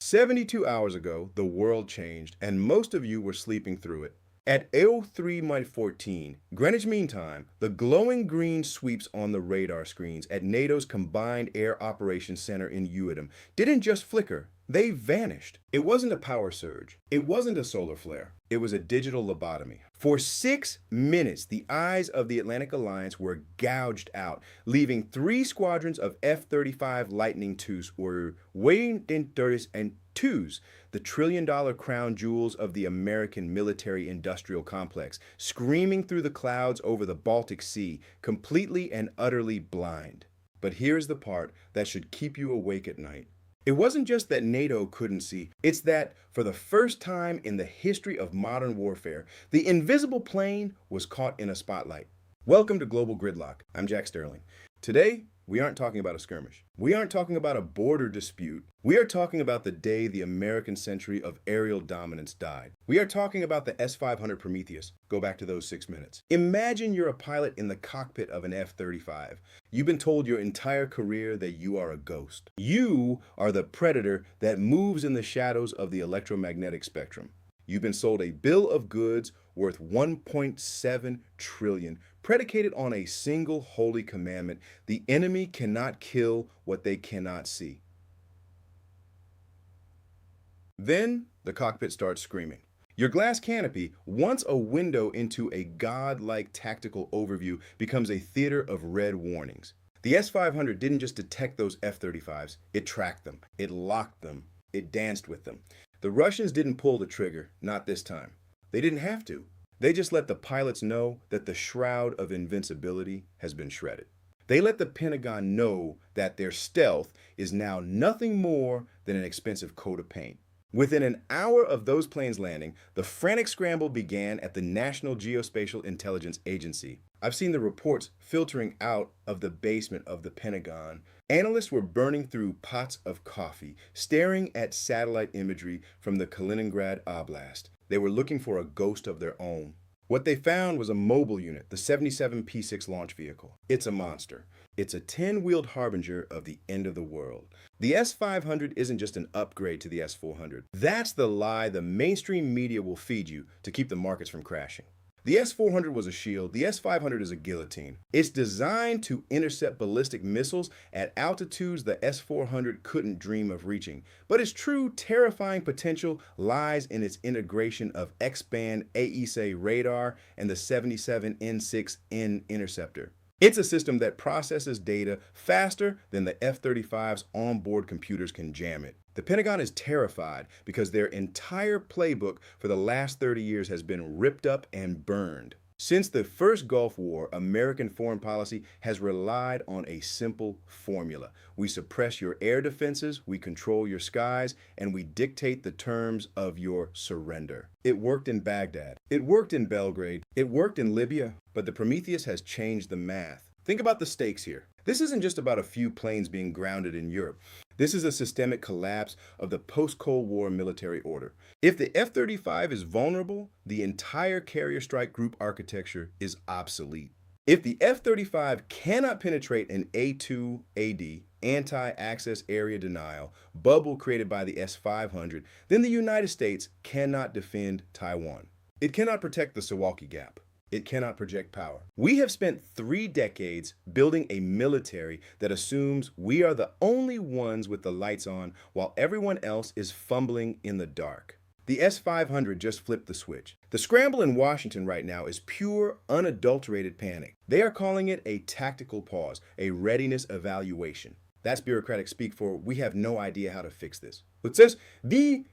72 hours ago, the world changed, and most of you were sleeping through it. At 03:14 Greenwich Mean Time, the glowing green sweeps on the radar screens at NATO's Combined Air Operations Center in Uedom didn't just flicker, they vanished. It wasn't a power surge. It wasn't a solar flare. It was a digital lobotomy. For 6 minutes, the eyes of the Atlantic Alliance were gouged out, leaving 3 squadrons of F-35 Lightning IIs or Waiting 30s and 2s, the trillion-dollar crown jewels of the American military-industrial complex, screaming through the clouds over the Baltic Sea, completely and utterly blind. But here's the part that should keep you awake at night. It wasn't just that NATO couldn't see, it's that, for the first time in the history of modern warfare, the invisible plane was caught in a spotlight. Welcome to Global Gridlock. I'm Jack Sterling. Today, we aren't talking about a skirmish. We aren't talking about a border dispute. We are talking about the day the American century of aerial dominance died. We are talking about the S-500 Prometheus. Go back to those 6 minutes. Imagine you're a pilot in the cockpit of an F-35. You've been told your entire career that you are a ghost. You are the predator that moves in the shadows of the electromagnetic spectrum. You've been sold a bill of goods worth $1.7 trillion, predicated on a single holy commandment: the enemy cannot kill what they cannot see. Then the cockpit starts screaming. Your glass canopy, once a window into a godlike tactical overview, becomes a theater of red warnings. The S-500 didn't just detect those F-35s, it tracked them, it locked them, it danced with them. The Russians didn't pull the trigger, not this time. They didn't have to. They just let the pilots know that the shroud of invincibility has been shredded. They let the Pentagon know that their stealth is now nothing more than an expensive coat of paint. Within an hour of those planes landing, the frantic scramble began at the National Geospatial Intelligence Agency. I've seen the reports filtering out of the basement of the Pentagon. Analysts were burning through pots of coffee, staring at satellite imagery from the Kaliningrad Oblast. They were looking for a ghost of their own. What they found was a mobile unit, the 77 P-6 launch vehicle. It's a monster. It's a 10-wheeled harbinger of the end of the world. The S-500 isn't just an upgrade to the S-400. That's the lie the mainstream media will feed you to keep the markets from crashing. The S-400 was a shield, the S-500 is a guillotine. It's designed to intercept ballistic missiles at altitudes the S-400 couldn't dream of reaching. But its true terrifying potential lies in its integration of X-band AESA radar and the 77 N6N interceptor. It's a system that processes data faster than the F-35's onboard computers can jam it. The Pentagon is terrified because their entire playbook for the last 30 years has been ripped up and burned. Since the first Gulf War, American foreign policy has relied on a simple formula. We suppress your air defenses, we control your skies, and we dictate the terms of your surrender. It worked in Baghdad. It worked in Belgrade. It worked in Libya. But the Prometheus has changed the math. Think about the stakes here. This isn't just about a few planes being grounded in Europe. This is a systemic collapse of the post-Cold War military order. If the F-35 is vulnerable, the entire carrier strike group architecture is obsolete. If the F-35 cannot penetrate an A2AD, anti-access area denial, bubble created by the S-500, then the United States cannot defend Taiwan. It cannot protect the Suwalki Gap. It cannot project power. We have spent 3 decades building a military that assumes we are the only ones with the lights on while everyone else is fumbling in the dark. The S-500 just flipped the switch. The scramble in Washington right now is pure, unadulterated panic. They are calling it a tactical pause, a readiness evaluation. That's bureaucratic speak for we have no idea how to fix this. It says the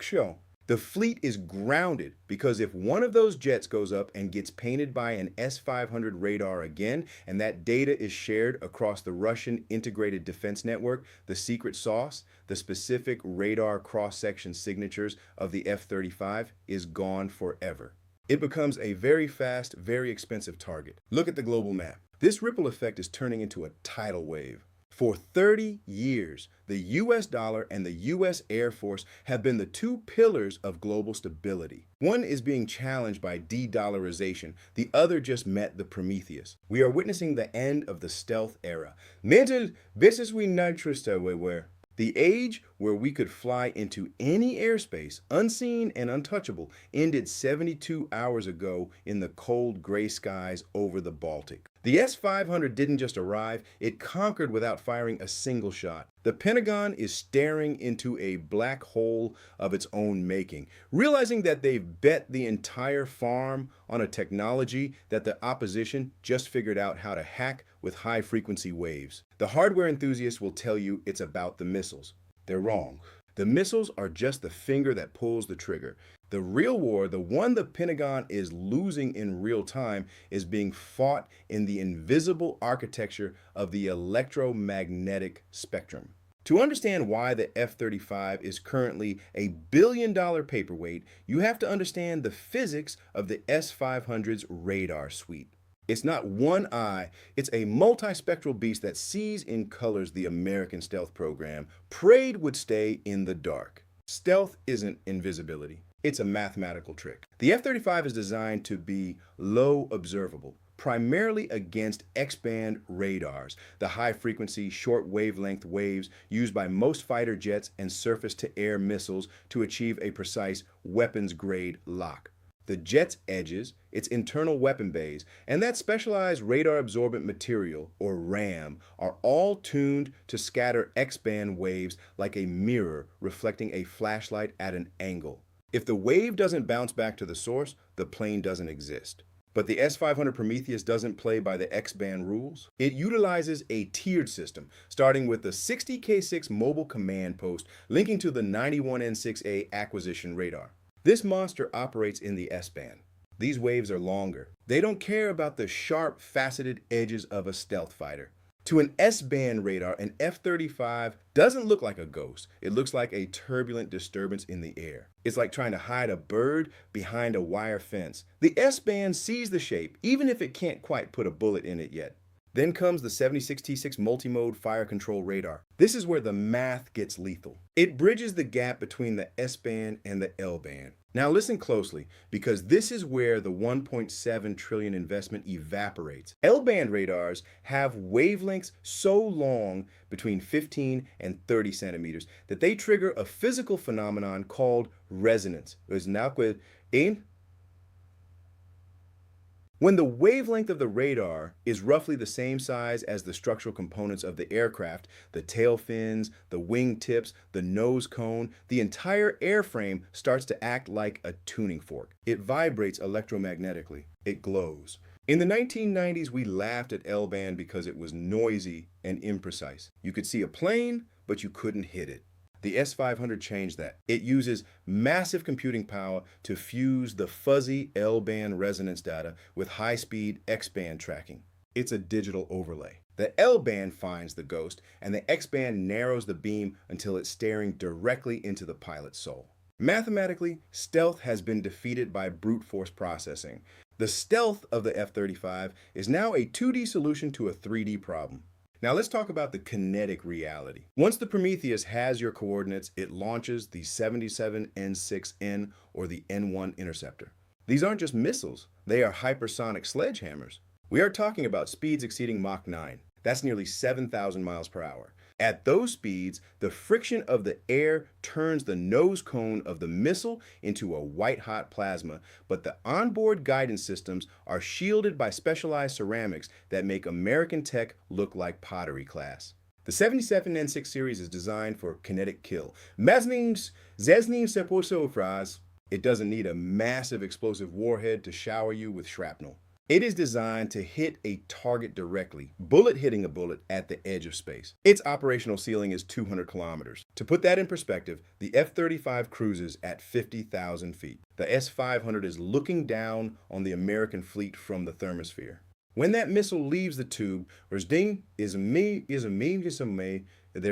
show. The fleet is grounded because if one of those jets goes up and gets painted by an S-500 radar again, and that data is shared across the Russian integrated defense network, the secret sauce, the specific radar cross-section signatures of the F-35 is gone forever. It becomes a very fast, very expensive target. Look at the global map. This ripple effect is turning into a tidal wave. For 30 years, the US dollar and the US Air Force have been the 2 pillars of global stability. One is being challenged by de-dollarization, the other just met the Prometheus. We are witnessing the end of the stealth era. Mental, this is we nitrous where The age where we could fly into any airspace, unseen and untouchable, ended 72 hours ago in the cold gray skies over the Baltic. The S-500 didn't just arrive, it conquered without firing a single shot. The Pentagon is staring into a black hole of its own making, realizing that they've bet the entire farm on a technology that the opposition just figured out how to hack with high-frequency waves. The hardware enthusiasts will tell you it's about the missiles. They're wrong. The missiles are just the finger that pulls the trigger. The real war, the one the Pentagon is losing in real time, is being fought in the invisible architecture of the electromagnetic spectrum. To understand why the F-35 is currently a billion-dollar paperweight, you have to understand the physics of the S-500's radar suite. It's not one eye, it's a multispectral beast that sees in colors the American stealth program prayed would stay in the dark. Stealth isn't invisibility. It's a mathematical trick. The F-35 is designed to be low observable, primarily against X-band radars, the high-frequency, short-wavelength waves used by most fighter jets and surface-to-air missiles to achieve a precise weapons-grade lock. The jet's edges, its internal weapon bays, and that specialized radar-absorbent material, or RAM, are all tuned to scatter X-band waves like a mirror reflecting a flashlight at an angle. If the wave doesn't bounce back to the source, the plane doesn't exist. But the S-500 Prometheus doesn't play by the X-band rules. It utilizes a tiered system, starting with the 60K6 mobile command post linking to the 91N6A acquisition radar. This monster operates in the S-band. These waves are longer. They don't care about the sharp, faceted edges of a stealth fighter. To an S-band radar, an F-35 doesn't look like a ghost. It looks like a turbulent disturbance in the air. It's like trying to hide a bird behind a wire fence. The S-band sees the shape, even if it can't quite put a bullet in it yet. Then comes the 76T6 multimode fire control radar. This is where the math gets lethal. It bridges the gap between the S-band and the L-band. Now listen closely, because this is where the $1.7 trillion investment evaporates. L-band radars have wavelengths so long, between 15 and 30 centimeters, that they trigger a physical phenomenon called resonance. When the wavelength of the radar is roughly the same size as the structural components of the aircraft, the tail fins, the wing tips, the nose cone, the entire airframe starts to act like a tuning fork. It vibrates electromagnetically. It glows. In the 1990s, we laughed at L-band because it was noisy and imprecise. You could see a plane, but you couldn't hit it. The S-500 changed that. It uses massive computing power to fuse the fuzzy L-band resonance data with high-speed X-band tracking. It's a digital overlay. The L-band finds the ghost, and the X-band narrows the beam until it's staring directly into the pilot's soul. Mathematically, stealth has been defeated by brute force processing. The stealth of the F-35 is now a 2D solution to a 3D problem. Now let's talk about the kinetic reality. Once the Prometheus has your coordinates, it launches the 77N6N or the N1 interceptor. These aren't just missiles, they are hypersonic sledgehammers. We are talking about speeds exceeding Mach 9. That's nearly 7,000 miles per hour. At those speeds, the friction of the air turns the nose cone of the missile into a white-hot plasma, but the onboard guidance systems are shielded by specialized ceramics that make American tech look like pottery class. The 77N6 series is designed for kinetic kill. It doesn't need a massive explosive warhead to shower you with shrapnel. It is designed to hit a target directly, bullet hitting a bullet at the edge of space. Its operational ceiling is 200 kilometers. To put that in perspective, the F-35 cruises at 50,000 feet. The S-500 is looking down on the American fleet from the thermosphere. When that missile leaves the tube, there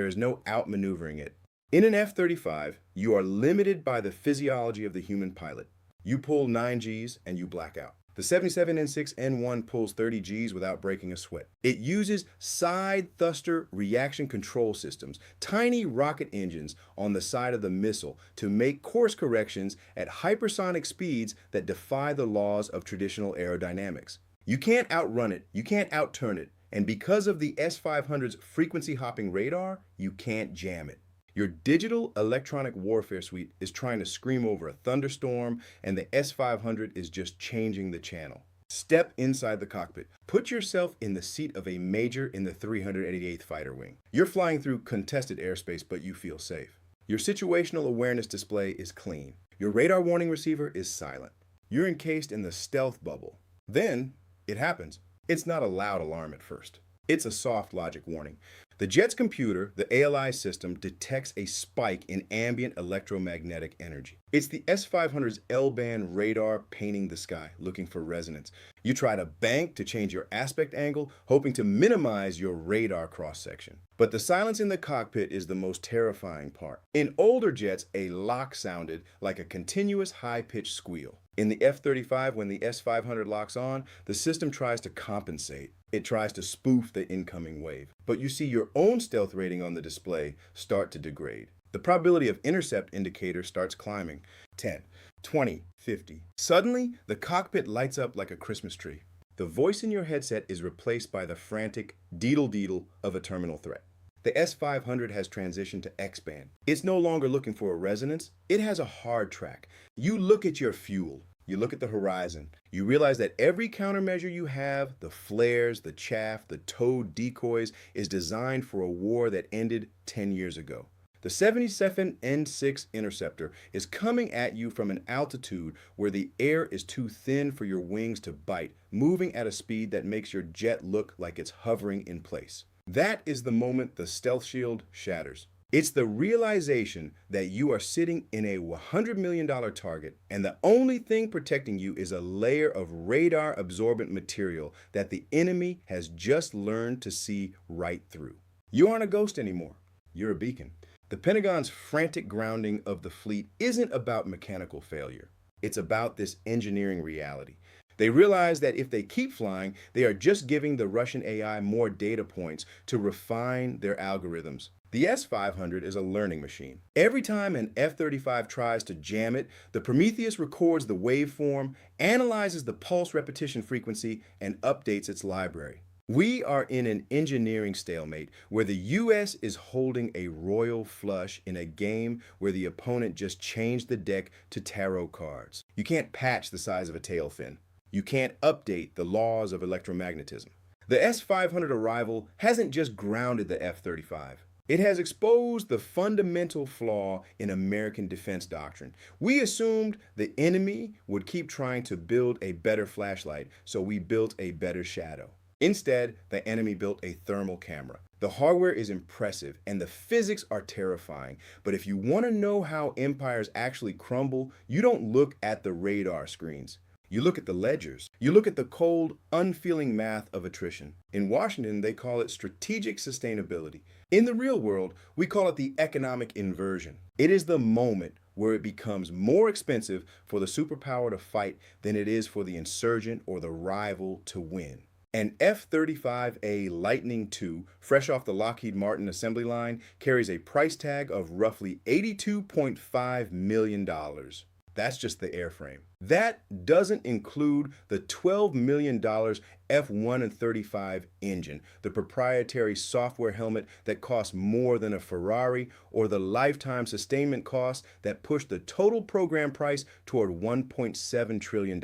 is no outmaneuvering it. In an F-35, you are limited by the physiology of the human pilot. You pull 9 Gs and you black out. The 77N6N1 pulls 30 Gs without breaking a sweat. It uses side thruster reaction control systems, tiny rocket engines on the side of the missile to make course corrections at hypersonic speeds that defy the laws of traditional aerodynamics. You can't outrun it, you can't outturn it, and because of the S-500's frequency hopping radar, you can't jam it. Your digital electronic warfare suite is trying to scream over a thunderstorm, and the S-500 is just changing the channel. Step inside the cockpit. Put yourself in the seat of a major in the 388th Fighter Wing. You're flying through contested airspace, but you feel safe. Your situational awareness display is clean. Your radar warning receiver is silent. You're encased in the stealth bubble. Then, it happens. It's not a loud alarm at first. It's a soft logic warning. The jet's computer, the ALI system, detects a spike in ambient electromagnetic energy. It's the S-500's L-band radar painting the sky, looking for resonance. You try to bank to change your aspect angle, hoping to minimize your radar cross-section. But the silence in the cockpit is the most terrifying part. In older jets, a lock sounded like a continuous high-pitched squeal. In the F-35, when the S-500 locks on, the system tries to compensate. It tries to spoof the incoming wave. But you see your own stealth rating on the display start to degrade. The probability of intercept indicator starts climbing. 10, 20, 50. Suddenly, the cockpit lights up like a Christmas tree. The voice in your headset is replaced by the frantic deedle-deedle of a terminal threat. The S-500 has transitioned to X-band. It's no longer looking for a resonance. It has a hard track. You look at your fuel. You look at the horizon. You realize that every countermeasure you have, the flares, the chaff, the towed decoys, is designed for a war that ended 10 years ago. The 77 N6 interceptor is coming at you from an altitude where the air is too thin for your wings to bite, moving at a speed that makes your jet look like it's hovering in place. That is the moment the stealth shield shatters. It's the realization that you are sitting in a $100 million target, and the only thing protecting you is a layer of radar-absorbent material that the enemy has just learned to see right through. You aren't a ghost anymore. You're a beacon. The Pentagon's frantic grounding of the fleet isn't about mechanical failure. It's about this engineering reality. They realize that if they keep flying, they are just giving the Russian AI more data points to refine their algorithms. The S-500 is a learning machine. Every time an F-35 tries to jam it, the Prometheus records the waveform, analyzes the pulse repetition frequency, and updates its library. We are in an engineering stalemate where the US is holding a royal flush in a game where the opponent just changed the deck to tarot cards. You can't patch the size of a tail fin. You can't update the laws of electromagnetism. The S-500 arrival hasn't just grounded the F-35. It has exposed the fundamental flaw in American defense doctrine. We assumed the enemy would keep trying to build a better flashlight, so we built a better shadow. Instead, the enemy built a thermal camera. The hardware is impressive and the physics are terrifying, but if you want to know how empires actually crumble, you don't look at the radar screens. You look at the ledgers. You look at the cold, unfeeling math of attrition. In Washington, they call it strategic sustainability. In the real world, we call it the economic inversion. It is the moment where it becomes more expensive for the superpower to fight than it is for the insurgent or the rival to win. An F-35A Lightning II, fresh off the Lockheed Martin assembly line, carries a price tag of roughly $82.5 million. That's just the airframe. That doesn't include the $12 million F-135 engine, the proprietary software helmet that costs more than a Ferrari, or the lifetime sustainment costs that push the total program price toward $1.7 trillion.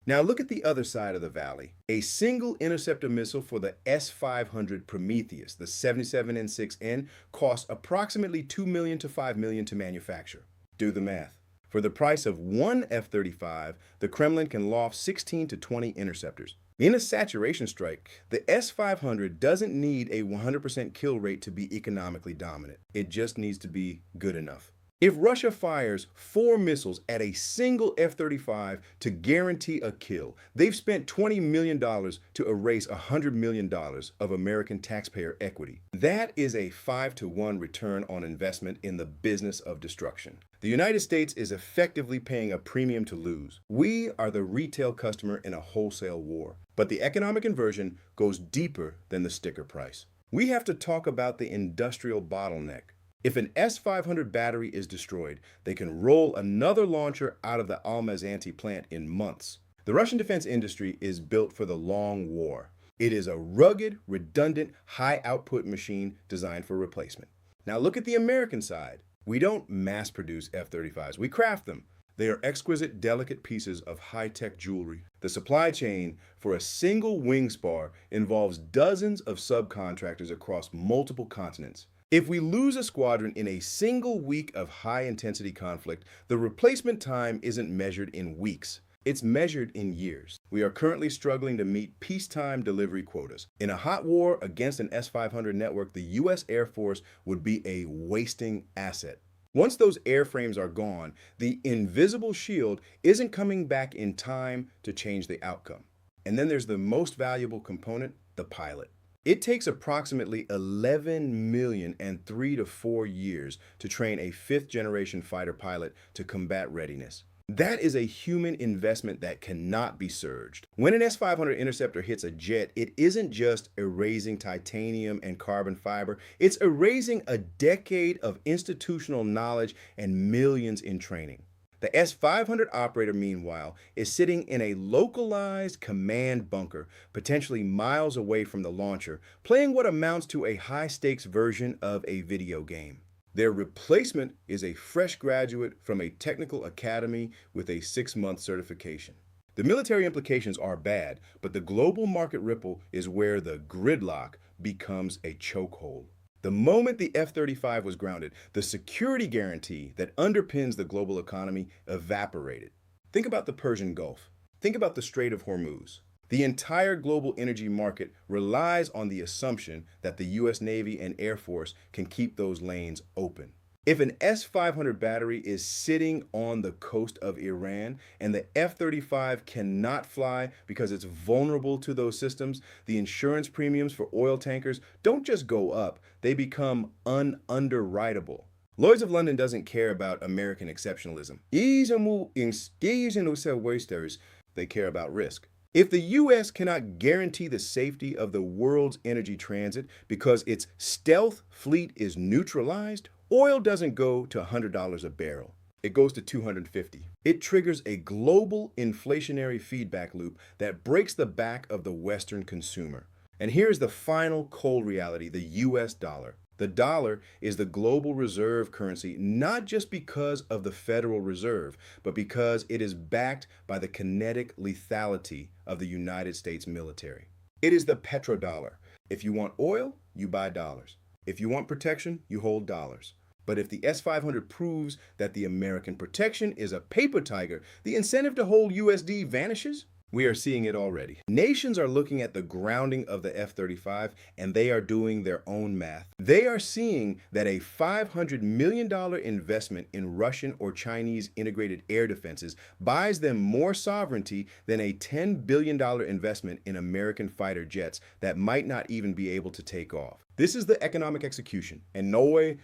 Now look at the other side of the valley. A single interceptor missile for the S-500 Prometheus, the 77N6N, costs approximately $2 million to $5 million to manufacture. Do the math. For the price of one F-35, the Kremlin can loft 16 to 20 interceptors. In a saturation strike, the S-500 doesn't need a 100% kill rate to be economically dominant. It just needs to be good enough. If Russia fires 4 missiles at a single F-35 to guarantee a kill, they've spent $20 million to erase $100 million of American taxpayer equity. That is a 5-to-1 return on investment in the business of destruction. The United States is effectively paying a premium to lose. We are the retail customer in a wholesale war. But the economic inversion goes deeper than the sticker price. We have to talk about the industrial bottleneck. If an S-500 battery is destroyed, they can roll another launcher out of the Almazanti plant in months. The Russian defense industry is built for the long war. It is a rugged, redundant, high-output machine designed for replacement. Now look at the American side. We don't mass produce F-35s, we craft them. They are exquisite, delicate pieces of high-tech jewelry. The supply chain for a single wing spar involves dozens of subcontractors across multiple continents. If we lose a squadron in a single week of high-intensity conflict, the replacement time isn't measured in weeks. It's measured in years. We are currently struggling to meet peacetime delivery quotas. In a hot war against an S-500 network, the U.S. Air Force would be a wasting asset. Once those airframes are gone, the invisible shield isn't coming back in time to change the outcome. And then there's the most valuable component, the pilot. It takes approximately 11 million and 3 to 4 years to train a fifth-generation fighter pilot to combat readiness. That is a human investment that cannot be surged. When an S-500 interceptor hits a jet, it isn't just erasing titanium and carbon fiber, it's erasing a decade of institutional knowledge and millions in training. The S-500 operator, meanwhile, is sitting in a localized command bunker, potentially miles away from the launcher, playing what amounts to a high-stakes version of a video game. Their replacement is a fresh graduate from a technical academy with a 6-month certification. The military implications are bad, but the global market ripple is where the gridlock becomes a chokehold. The moment the F-35 was grounded, the security guarantee that underpins the global economy evaporated. Think about the Persian Gulf. Think about the Strait of Hormuz. The entire global energy market relies on the assumption that the U.S. Navy and Air Force can keep those lanes open. If an S-500 battery is sitting on the coast of Iran and the F-35 cannot fly because it's vulnerable to those systems, the insurance premiums for oil tankers don't just go up, they become underwritable. Lloyd's of London doesn't care about American exceptionalism. They care about risk. If the U.S. cannot guarantee the safety of the world's energy transit because its stealth fleet is neutralized, oil doesn't go to $100 a barrel. It goes to $250. It triggers a global inflationary feedback loop that breaks the back of the Western consumer. And here's the final cold reality, the U.S. dollar. The dollar is the global reserve currency not just because of the Federal Reserve, but because it is backed by the kinetic lethality of the United States military. It is the petrodollar. If you want oil, you buy dollars. If you want protection, you hold dollars. But if the S-500 proves that the American protection is a paper tiger, the incentive to hold USD vanishes. We are seeing it already. Nations are looking at the grounding of the F-35 and they are doing their own math. They are seeing that a $500 million investment in Russian or Chinese integrated air defenses buys them more sovereignty than a $10 billion investment in American fighter jets that might not even be able to take off. This is the economic execution, and no way,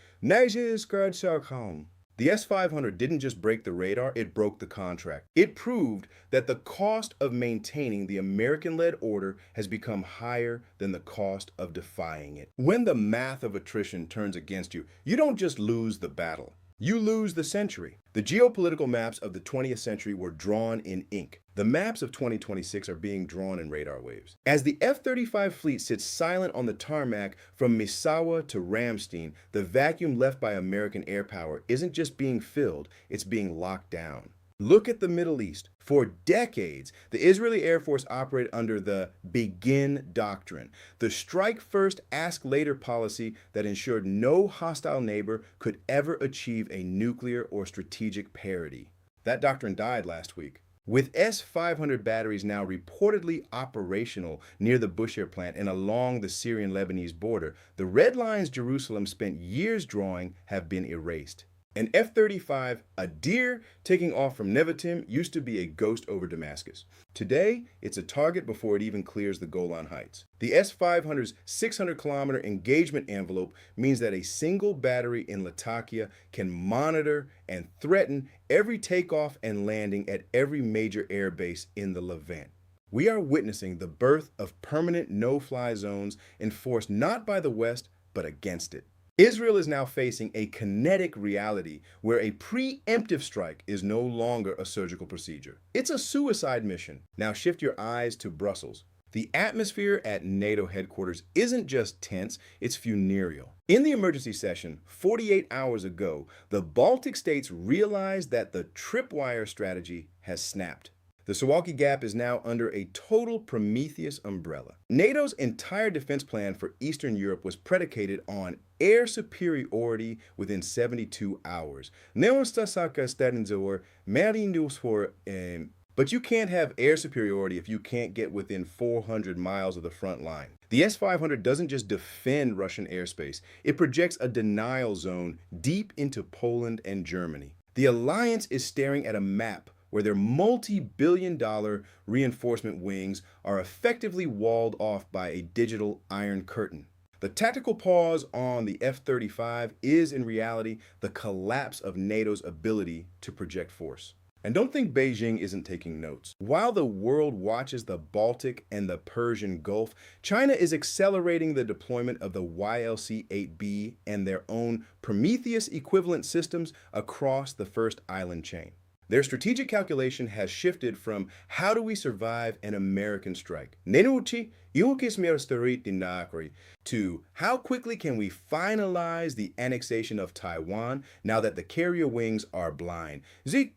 the S-500 didn't just break the radar, it broke the contract. It proved that the cost of maintaining the American-led order has become higher than the cost of defying it. When the math of attrition turns against you, you don't just lose the battle. You lose the century. The geopolitical maps of the 20th century were drawn in ink. The maps of 2026 are being drawn in radar waves. As the F-35 fleet sits silent on the tarmac from Misawa to Ramstein, the vacuum left by American air power isn't just being filled, it's being locked down. Look at the Middle East. For decades, the Israeli Air Force operated under the begin doctrine, the strike first, ask later policy that ensured no hostile neighbor could ever achieve a nuclear or strategic parity. That doctrine died last week. With S-500 batteries now reportedly operational near the Bushehr plant and along the Syrian-Lebanese border, the red lines Jerusalem spent years drawing have been erased. An F-35, a deer taking off from Nevatim, used to be a ghost over Damascus. Today, it's a target before it even clears the Golan Heights. The S-500's 600-kilometer engagement envelope means that a single battery in Latakia can monitor and threaten every takeoff and landing at every major air base in the Levant. We are witnessing the birth of permanent no-fly zones enforced not by the West, but against it. Israel is now facing a kinetic reality where a preemptive strike is no longer a surgical procedure. It's a suicide mission. Now shift your eyes to Brussels. The atmosphere at NATO headquarters isn't just tense, it's funereal. In the emergency session 48 hours ago, the Baltic states realized that the tripwire strategy has snapped. The Suwalki Gap is now under a total Prometheus umbrella. NATO's entire defense plan for Eastern Europe was predicated on air superiority within 72 hours. But you can't have air superiority if you can't get within 400 miles of the front line. The S-500 doesn't just defend Russian airspace, it projects a denial zone deep into Poland and Germany. The alliance is staring at a map where their multi-billion-dollar reinforcement wings are effectively walled off by a digital iron curtain. The tactical pause on the F-35 is in reality the collapse of NATO's ability to project force. And don't think Beijing isn't taking notes. While the world watches the Baltic and the Persian Gulf, China is accelerating the deployment of the YLC-8B and their own Prometheus equivalent systems across the first island chain. Their strategic calculation has shifted from how do we survive an American strike to how quickly can we finalize the annexation of Taiwan now that the carrier wings are blind. The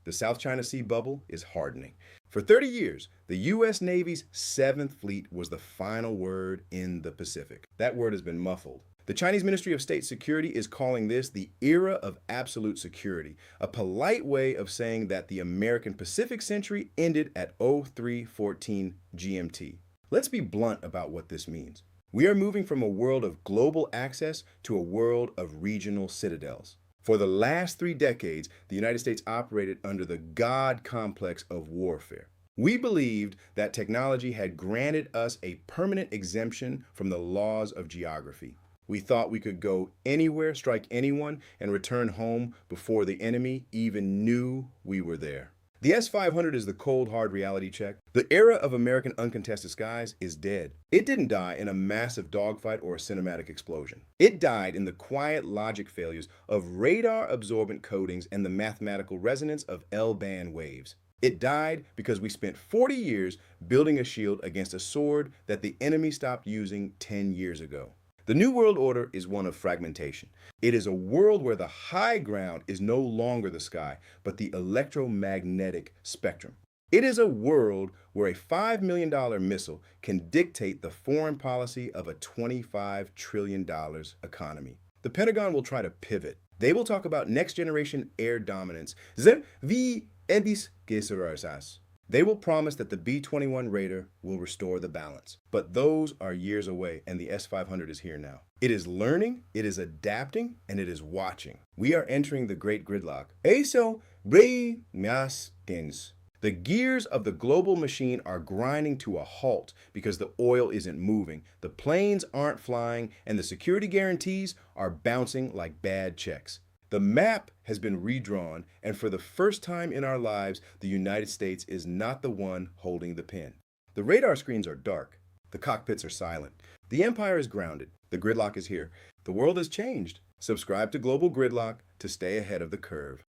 South China Sea bubble is hardening. For 30 years, the U.S. Navy's 7th Fleet was the final word in the Pacific. That word has been muffled. The Chinese Ministry of State Security is calling this the era of absolute security, a polite way of saying that the American Pacific century ended at 0314 GMT. Let's be blunt about what this means. We are moving from a world of global access to a world of regional citadels. For the last 3 decades, the United States operated under the God complex of warfare. We believed that technology had granted us a permanent exemption from the laws of geography. We thought we could go anywhere, strike anyone, and return home before the enemy even knew we were there. The S-500 is the cold, hard reality check. The era of American uncontested skies is dead. It didn't die in a massive dogfight or a cinematic explosion. It died in the quiet logic failures of radar-absorbent coatings and the mathematical resonance of L-band waves. It died because we spent 40 years building a shield against a sword that the enemy stopped using 10 years ago. The New World Order is one of fragmentation. It is a world where the high ground is no longer the sky, but the electromagnetic spectrum. It is a world where a $5 million missile can dictate the foreign policy of a $25 trillion economy. The Pentagon will try to pivot. They will talk about next-generation air dominance. They will promise that the B-21 Raider will restore the balance. But those are years away, and the S-500 is here now. It is learning, it is adapting, and it is watching. We are entering the Great Gridlock. The gears of the global machine are grinding to a halt because the oil isn't moving, the planes aren't flying, and the security guarantees are bouncing like bad checks. The map has been redrawn, and for the first time in our lives, the United States is not the one holding the pen. The radar screens are dark. The cockpits are silent. The empire is grounded. The gridlock is here. The world has changed. Subscribe to Global Gridlock to stay ahead of the curve.